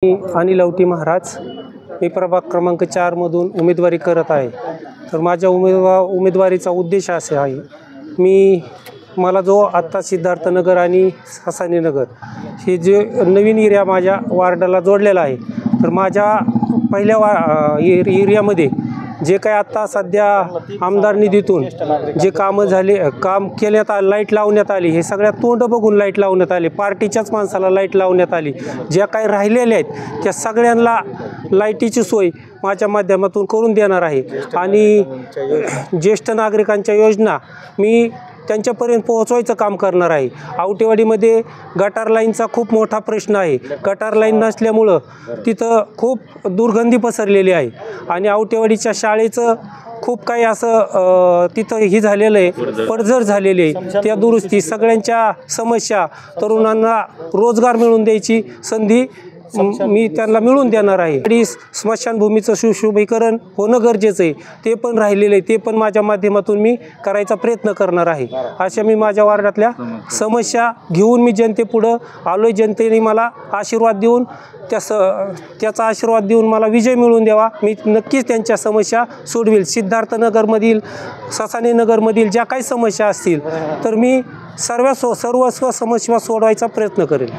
मी अनिल औटी महाराज मी प्रभाग क्रमांक 4 मधून उमेदवारी करत आहे। तर माझ्या उमेदवारीचा उद्देश असा आहे, मला जो आता सिद्धार्थनगर आणि ससानीनगर हे जे नवीन एरिया माझ्या वार्डाला जोडलेला आहे, तर माझ्या पहिल्या एरियामध्ये जे काही आता सध्या आमदार निधीतून जे काम केल्यात लाईट लावण्यात आली, हे सगळ्या तोंड बघून लाईट लावण्यात आली, पार्टीच्याच माणसाला लाईट लावण्यात आली। ज्या काही राहिलेल्या आहेत त्या सगळ्यांना लाईटीची सोय माझ्या माध्यमातून करून देणार आहे। आणि ज्येष्ठ नागरिकांच्या योजना मी त्यांच्यापर्यंत पोहोचवायचं काम करणार आहे। आवटेवाडीमध्ये गटार लाईनचा खूप मोठा प्रश्न आहे। गटार लाईन नसल्यामुळं तिथं खूप दुर्गंधी पसरलेली आहे आणि आवटेवाडीच्या शाळेचं खूप काही असं तिथं ही झालेलं आहे, पडझड झालेली आहे। त्या दुरुस्ती, सगळ्यांच्या समस्या, तरुणांना रोजगार मिळवून द्यायची संधी मी त्यांना मिळवून देणार आहे। आणि स्मशानभूमीचं सुशोभीकरण होणं गरजेचं आहे, ते पण राहिलेलं आहे, ते पण माझ्या माध्यमातून मी करायचा प्रयत्न करणार आहे। अशा मी माझ्या वार्डातल्या समस्या घेऊन मी जनतेपुढं आलोय। जनतेने मला आशीर्वाद देऊन त्याचा आशीर्वाद देऊन मला विजय मिळवून द्यावा। मी नक्कीच त्यांच्या समस्या सोडवेल। सिद्धार्थनगरमधील, ससानीनगरमधील ज्या काही समस्या असतील तर मी सर्व समस्या सोडवायचा प्रयत्न करेल।